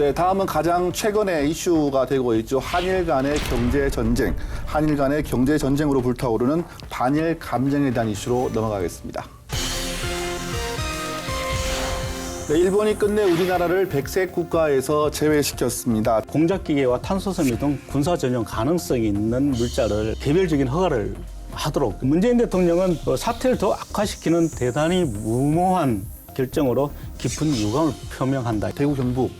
네, 다음은 가장 최근에 이슈가 되고 있죠. 한일 간의 경제 전쟁, 한일 간의 경제 전쟁으로 불타오르는 반일 감정에 대한 이슈로 넘어가겠습니다. 네, 일본이 끝내 우리나라를 백색 국가에서 제외시켰습니다. 공작기계와 탄소섬유 등 군사 전용 가능성이 있는 물자를 개별적인 허가를 하도록 문재인 대통령은 사태를 더 악화시키는 대단히 무모한 결정으로 깊은 유감을 표명한다. 대구 경북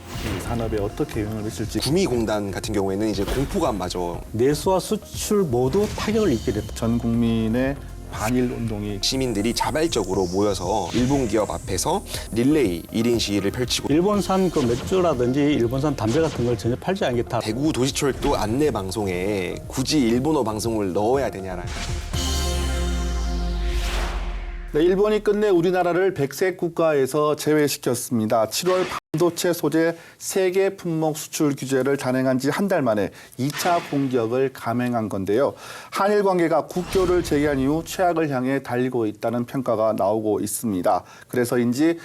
산업에 어떻게 영향을 미칠지. 구미공단 같은 경우에는 이제 공포감마저 내수와 수출 모두 타격을 입게 됐다. 전 국민의 반일 운동이 시민들이 자발적으로 모여서 일본 기업 앞에서 릴레이 1인 시위를 펼치고 일본산 그 맥주라든지 일본산 담배 같은 걸 전혀 팔지 않겠다. 대구 도시철도 안내 방송에 굳이 일본어 방송을 넣어야 되냐라는 네, 일본이 끝내 우리나라를 백색 국가에서 제외시켰습니다. 7월 반도체 소재 세계 품목 수출 규제를 단행한 지 한 달 만에 2차 공격을 감행한 건데요. 한일 관계가 국교를 제기한 이후 최악을 향해 달리고 있다는 평가가 나오고 있습니다. 그래서인지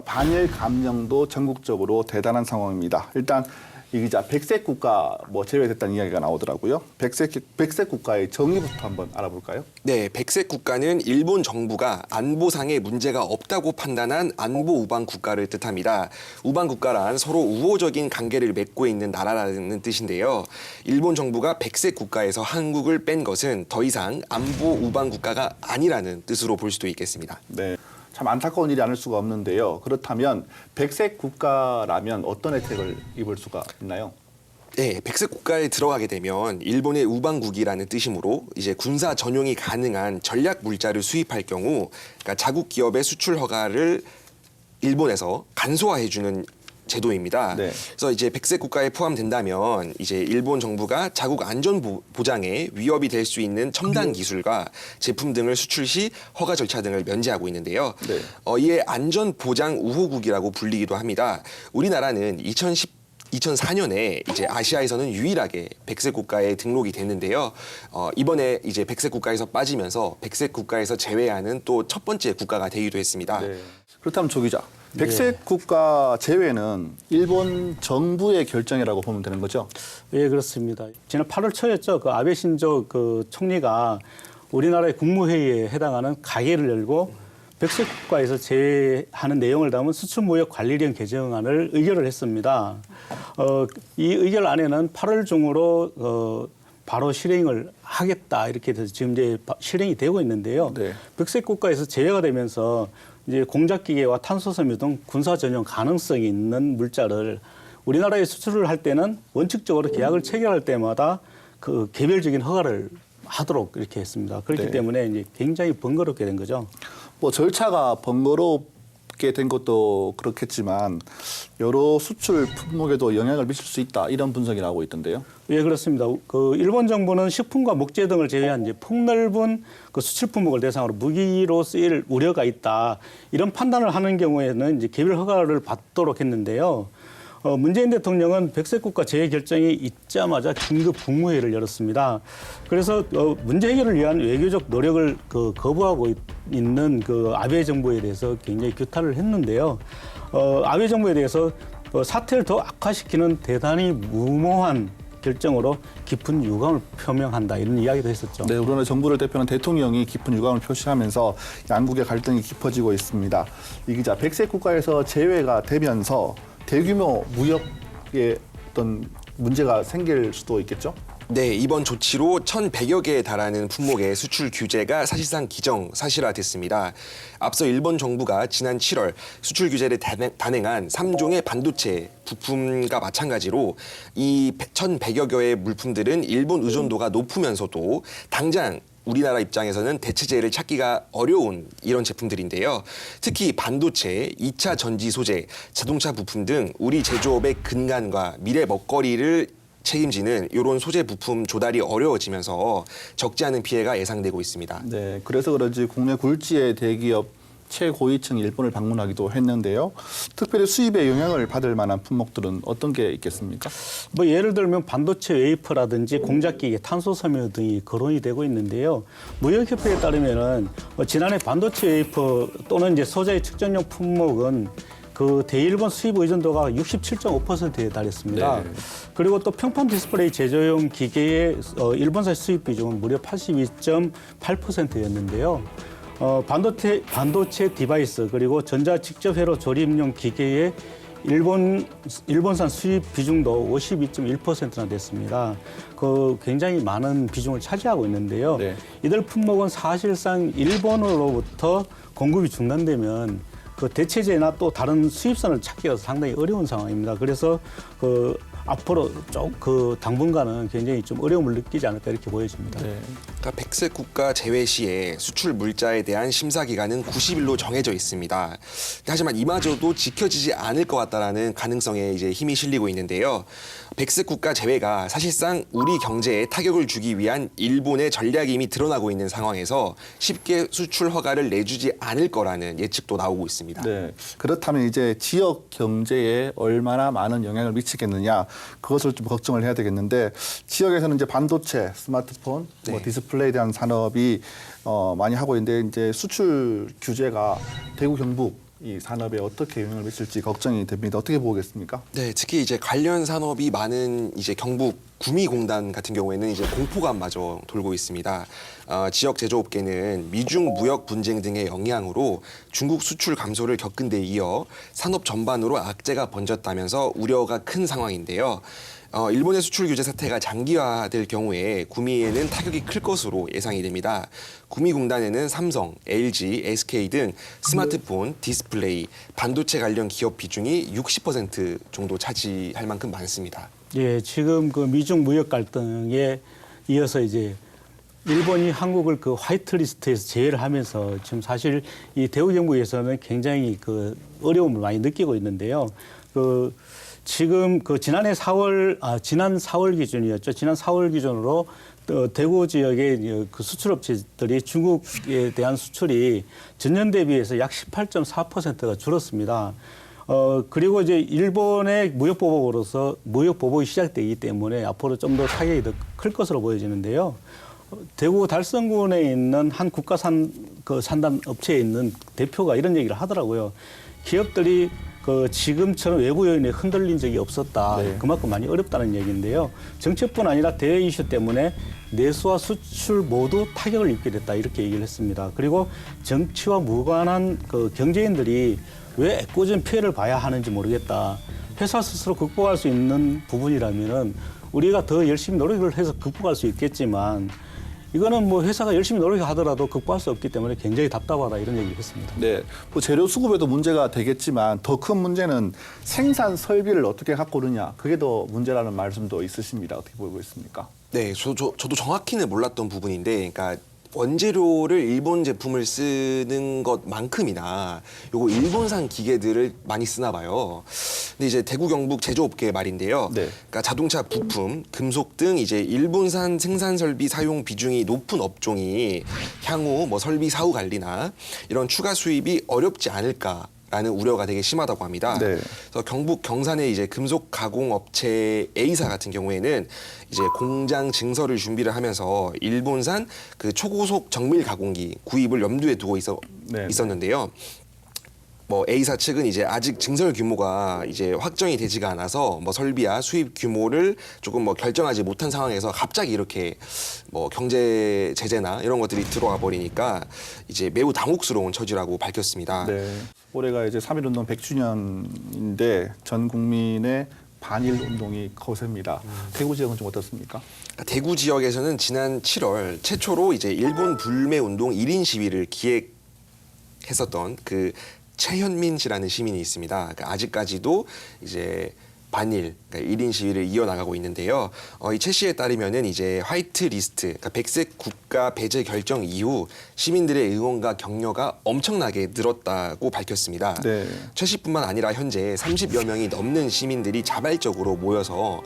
반일 감정도 전국적으로 대단한 상황입니다. 일단 이 기자 백색 국가 제외됐다는 이야기가 나오더라고요. 백색 국가의 정의부터 한번 알아볼까요? 네, 백색 국가는 일본 정부가 안보상의 문제가 없다고 판단한 안보 우방 국가를 뜻합니다. 우방 국가란 서로 우호적인 관계를 맺고 있는 나라라는 뜻인데요. 일본 정부가 백색 국가에서 한국을 뺀 것은 더 이상 안보 우방 국가가 아니라는 뜻으로 볼 수도 있겠습니다. 네. 참 안타까운 일이 아닐 수가 없는데요. 그렇다면 백색 국가라면 어떤 혜택을 입을 수가 있나요? 네, 백색 국가에 들어가게 되면 일본의 우방국이라는 뜻이므로 이제 군사 전용이 가능한 전략 물자를 수입할 경우 그러니까 자국 기업의 수출 허가를 일본에서 간소화해주는 제도입니다. 네. 그래서 이제 백색 국가에 포함된다면 이제 일본 정부가 자국 안전 보장에 위협이 될 수 있는 첨단 기술과 제품 등을 수출 시 허가 절차 등을 면제하고 있는데요. 네. 이에 안전 보장 우호국이라고 불리기도 합니다. 우리나라는 2004년에 이제 아시아에서는 유일하게 백색 국가에 등록이 됐는데요. 이번에 이제 백색 국가에서 빠지면서 백색 국가에서 제외하는 또 첫 번째 국가가 되기도 했습니다. 네. 그렇다면 조 기자, 백색 국가 제외는 일본 정부의 결정이라고 보면 되는 거죠? 예, 그렇습니다. 지난 8월 초였죠. 그 아베 신조 그 총리가 우리나라의 국무회의에 해당하는 가계를 열고 백색 국가에서 제외하는 내용을 담은 수출무역 관리령 개정안을 의결을 했습니다. 이 의결안에는 8월 중으로 바로 실행을 하겠다 이렇게 돼서 지금 이제 실행이 되고 있는데요. 네. 백색 국가에서 제외가 되면서 이제 공작기계와 탄소섬유 등 군사 전용 가능성이 있는 물자를 우리나라에 수출을 할 때는 원칙적으로 계약을 체결할 때마다 그 개별적인 허가를 하도록 이렇게 했습니다. 그렇기 네. 때문에 이제 굉장히 번거롭게 된 거죠. 절차가 번거롭게 된 것도 그렇겠지만 여러 수출 품목에도 영향을 미칠 수 있다 이런 분석이 나오고 있던데요. 예, 그렇습니다. 그 일본 정부는 식품과 목재 등을 제외한 이제 폭넓은 그 수출 품목을 대상으로 무기로 쓰일 우려가 있다. 이런 판단을 하는 경우에는 이제 개별 허가를 받도록 했는데요. 문재인 대통령은 백색 국가 제외 결정이 있자마자 긴급 국무회의를 열었습니다. 그래서 문제 해결을 위한 외교적 노력을 거부하고 있는 그 아베 정부에 대해서 굉장히 규탄을 했는데요. 아베 정부에 대해서 사태를 더 악화시키는 대단히 무모한 결정으로 깊은 유감을 표명한다 이런 이야기도 했었죠. 네, 우리나라 정부를 대표하는 대통령이 깊은 유감을 표시하면서 양국의 갈등이 깊어지고 있습니다. 이 기자, 백색 국가에서 제외가 되면서 대규모 무역에 어떤 문제가 생길 수도 있겠죠? 네, 이번 조치로 1,100여 개에 달하는 품목의 수출 규제가 사실상 기정사실화됐습니다. 앞서 일본 정부가 지난 7월 수출 규제를 단행한 3종의 반도체 부품과 마찬가지로 이 1,100여 개의 물품들은 일본 의존도가 높으면서도 당장 우리나라 입장에서는 대체재를 찾기가 어려운 이런 제품들인데요. 특히 반도체, 2차 전지 소재, 자동차 부품 등 우리 제조업의 근간과 미래 먹거리를 책임지는 이런 소재 부품 조달이 어려워지면서 적지 않은 피해가 예상되고 있습니다. 네, 그래서 그런지 국내 굴지의 대기업 최고위층이 일본을 방문하기도 했는데요. 특별히 수입에 영향을 받을 만한 품목들은 어떤 게 있겠습니까? 예를 들면 반도체 웨이퍼라든지 공작기계, 탄소섬유 등이 거론이 되고 있는데요. 무역협회에 따르면은 지난해 반도체 웨이퍼 또는 이제 소재 측정용 품목은 그 대일본 수입 의존도가 67.5%에 달했습니다. 네. 그리고 또 평판 디스플레이 제조용 기계의 일본산 수입 비중은 무려 82.8%였는데요. 반도체 디바이스 그리고 전자 직접 회로 조립용 기계의 일본산 수입 비중도 52.1%나 됐습니다. 그 굉장히 많은 비중을 차지하고 있는데요. 네. 이들 품목은 사실상 일본으로부터 공급이 중단되면 그 대체제나 또 다른 수입선을 찾기가 상당히 어려운 상황입니다. 그래서 그 앞으로 그 당분간은 굉장히 좀 어려움을 느끼지 않을까 이렇게 보여집니다. 네. 그러니까 백색 국가 제외 시에 수출 물자에 대한 심사 기간은 90일로 정해져 있습니다. 하지만 이마저도 지켜지지 않을 것 같다라는 가능성에 이제 힘이 실리고 있는데요. 백색 국가 제외가 사실상 우리 경제에 타격을 주기 위한 일본의 전략이 이미 드러나고 있는 상황에서 쉽게 수출 허가를 내주지 않을 거라는 예측도 나오고 있습니다. 네. 그렇다면 이제 지역 경제에 얼마나 많은 영향을 미치겠느냐 그것을 좀 걱정을 해야 되겠는데 지역에서는 이제 반도체, 스마트폰, 뭐 네. 디스플레이에 대한 산업이 많이 하고 있는데 이제 수출 규제가 대구 경북 이 산업에 어떻게 영향을 미칠지 걱정이 됩니다. 어떻게 보겠습니까? 네, 특히 이제 관련 산업이 많은 이제 경북 구미공단 같은 경우에는 이제 공포감마저 돌고 있습니다. 지역 제조업계는 미중 무역 분쟁 등의 영향으로 중국 수출 감소를 겪은 데 이어 산업 전반으로 악재가 번졌다면서 우려가 큰 상황인데요. 일본의 수출 규제 사태가 장기화될 경우에 구미에는 타격이 클 것으로 예상이 됩니다. 구미공단에는 삼성, LG, SK 등 스마트폰, 디스플레이, 반도체 관련 기업 비중이 60% 정도 차지할 만큼 많습니다. 예, 지금 그 미중 무역 갈등에 이어서 이제 일본이 한국을 그 화이트리스트에서 제외를 하면서 지금 사실 이 대우 경북에서는 굉장히 그 어려움을 많이 느끼고 있는데요. 지금 지난 4월 기준이었죠. 지난 4월 기준으로 대구 지역의 그 수출업체들이 중국에 대한 수출이 전년 대비해서 약 18.4%가 줄었습니다. 그리고 이제 일본의 무역 보복이 시작되기 때문에 앞으로 좀 더 타격이 더 클 것으로 보여지는데요. 대구 달성군에 있는 한 국가산 산단 업체에 있는 대표가 이런 얘기를 하더라고요. 기업들이 지금처럼 외부 요인에 흔들린 적이 없었다. 네. 그만큼 많이 어렵다는 얘기인데요. 정책뿐 아니라 대외 이슈 때문에 내수와 수출 모두 타격을 입게 됐다. 이렇게 얘기를 했습니다. 그리고 정치와 무관한 경제인들이 왜 애꿎은 피해를 봐야 하는지 모르겠다. 회사 스스로 극복할 수 있는 부분이라면은 우리가 더 열심히 노력을 해서 극복할 수 있겠지만 이거는 뭐 회사가 열심히 노력하더라도 극복할 수 없기 때문에 굉장히 답답하다 이런 얘기를 했습니다. 네, 뭐 재료 수급에도 문제가 되겠지만 더 큰 문제는 생산 설비를 어떻게 갖고 오느냐 그게 더 문제라는 말씀도 있으십니다. 어떻게 보고 있습니까? 네, 저도 정확히는 몰랐던 부분인데, 그러니까 원재료를 일본 제품을 쓰는 것만큼이나 요거 일본산 기계들을 많이 쓰나 봐요. 근데 이제 대구 경북 제조업계 말인데요. 네. 그러니까 자동차 부품, 금속 등 이제 일본산 생산 설비 사용 비중이 높은 업종이 향후 뭐 설비 사후 관리나 이런 추가 수입이 어렵지 않을까. 라는 우려가 되게 심하다고 합니다. 네. 그래서 경북 경산의 이제 금속 가공 업체 A사 같은 경우에는 이제 공장 증설을 준비를 하면서 일본산 그 초고속 정밀 가공기 구입을 염두에 두고 네. 있었는데요. 뭐 A사 측은 이제 아직 증설 규모가 이제 확정이 되지가 않아서 뭐 설비와 수입 규모를 조금 뭐 결정하지 못한 상황에서 갑자기 이렇게 뭐 경제 제재나 이런 것들이 들어와 버리니까 이제 매우 당혹스러운 처지라고 밝혔습니다. 네. 올해가 이제 3.1운동 100주년인데 전 국민의 반일 운동이 거셉니다. 대구 지역은 좀 어떻습니까? 대구 지역에서는 지난 7월 최초로 이제 일본 불매 운동 1인 시위를 기획했었던 그 최현민 씨라는 시민이 있습니다. 그러니까 아직까지도 이제 반일, 그러니까 1인 시위를 이어나가고 있는데요. 이 최 씨에 따르면은 이제 화이트 리스트, 그러니까 백색 국가 배제 결정 이후 시민들의 응원과 격려가 엄청나게 늘었다고 밝혔습니다. 네. 최 씨뿐만 아니라 현재 30여 명이 넘는 시민들이 자발적으로 모여서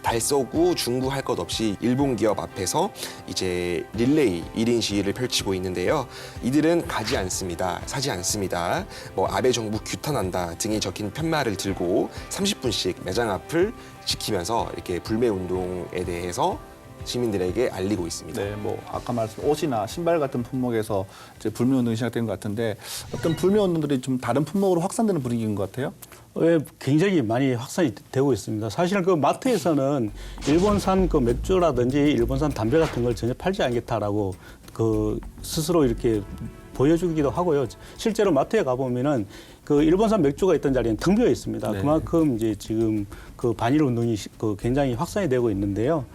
달서구, 중구 할 것 없이 일본 기업 앞에서 이제 릴레이 1인 시위를 펼치고 있는데요. 이들은 가지 않습니다. 사지 않습니다. 뭐 아베 정부 규탄한다 등이 적힌 편말을 들고 30분씩 매장 앞을 지키면서 이렇게 불매 운동에 대해서 시민들에게 알리고 있습니다. 네, 뭐 아까 말씀 옷이나 신발 같은 품목에서 이제 불매 운동이 시작된 것 같은데 어떤 불매 운동들이 좀 다른 품목으로 확산되는 분위기인 것 같아요. 굉장히 많이 확산이 되고 있습니다. 사실은 그 마트에서는 일본산 그 맥주라든지 일본산 담배 같은 걸 전혀 팔지 않겠다라고 그 스스로 이렇게 보여주기도 하고요. 실제로 마트에 가보면은 그 일본산 맥주가 있던 자리는 텅 비어 있습니다. 네. 그만큼 이제 지금 그 반일 운동이 그 굉장히 확산이 되고 있는데요.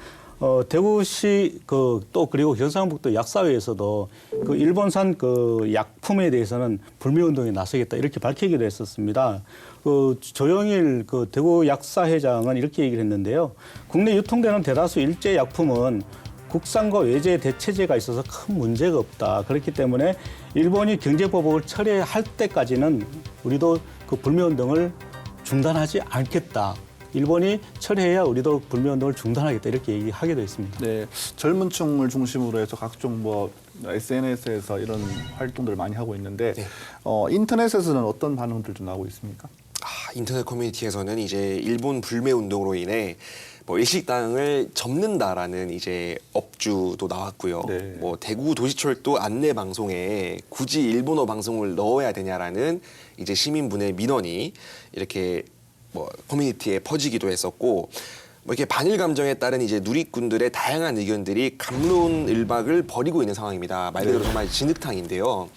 대구시 또 그리고 경상북도 약사회에서도 그 일본산 그 약품에 대해서는 불매 운동에 나서겠다 이렇게 밝히기도 했었습니다. 그 조영일 그 대구 약사회장은 이렇게 얘기를 했는데요. 국내 유통되는 대다수 일제 약품은 국산과 외제 대체제가 있어서 큰 문제가 없다. 그렇기 때문에 일본이 경제보복을 철회할 때까지는 우리도 그 불매운동을 중단하지 않겠다. 일본이 철회해야 우리도 불매운동을 중단하겠다. 이렇게 얘기하기도 했습니다. 네, 젊은 층을 중심으로 해서 각종 뭐 SNS에서 이런 활동들을 많이 하고 있는데 네. 인터넷에서는 어떤 반응들 좀 나오고 있습니까? 인터넷 커뮤니티에서는 이제 일본 불매 운동으로 인해 뭐 일식당을 접는다라는 이제 업주도 나왔고요. 네. 뭐 대구 도시철도 안내 방송에 굳이 일본어 방송을 넣어야 되냐라는 이제 시민분의 민원이 이렇게 뭐 커뮤니티에 퍼지기도 했었고 뭐 이렇게 반일 감정에 따른 이제 누리꾼들의 다양한 의견들이 갑론을박을 벌이고 있는 상황입니다. 말 그대로 정말 진흙탕인데요.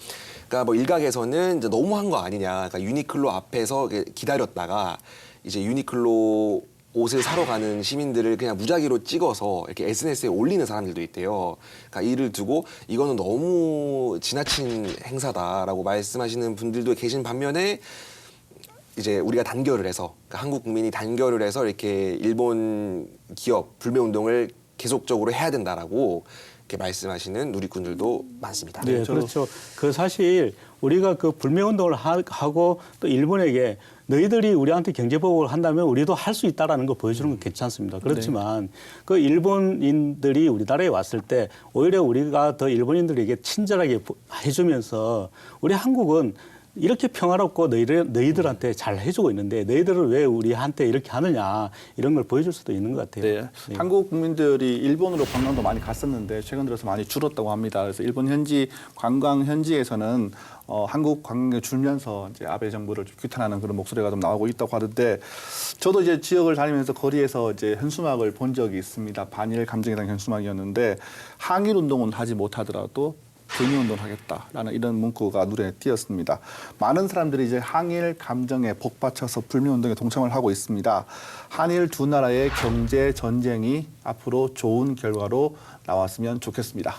그러니까 뭐 일각에서는 이제 너무한 거 아니냐. 그러니까 유니클로 앞에서 기다렸다가 이제 유니클로 옷을 사러 가는 시민들을 그냥 무작위로 찍어서 이렇게 SNS에 올리는 사람들도 있대요. 그러니까 이를 두고 이거는 너무 지나친 행사다라고 말씀하시는 분들도 계신 반면에 이제 우리가 단결을 해서 그러니까 한국 국민이 단결을 해서 이렇게 일본 기업 불매 운동을 계속적으로 해야 된다라고 이렇게 말씀하시는 누리꾼들도 많습니다. 네, 그렇죠. 그 사실 우리가 그 불매 운동을 하고 또 일본에게 너희들이 우리한테 경제보복을 한다면 우리도 할 수 있다라는 거 보여주는 건 괜찮습니다. 그렇지만 그 일본인들이 우리나라에 왔을 때 오히려 우리가 더 일본인들에게 친절하게 해주면서 우리 한국은 이렇게 평화롭고 너희들한테 잘 해주고 있는데 너희들은 왜 우리한테 이렇게 하느냐 이런 걸 보여줄 수도 있는 것 같아요. 네. 네. 한국 국민들이 일본으로 관광도 많이 갔었는데 최근 들어서 많이 줄었다고 합니다. 그래서 일본 현지 관광 현지에서는 한국 관광에 줄면서 이제 아베 정부를 좀 규탄하는 그런 목소리가 좀 나오고 있다고 하던데 저도 이제 지역을 다니면서 거리에서 이제 현수막을 본 적이 있습니다. 반일 감정에 대한 현수막이었는데 항일 운동은 하지 못하더라도 경의운동을 하겠다라는 이런 문구가 눈에 띄었습니다. 많은 사람들이 이제 항일 감정에 복받쳐서 불매운동에 동참을 하고 있습니다. 한일 두 나라의 경제 전쟁이 앞으로 좋은 결과로 나왔으면 좋겠습니다.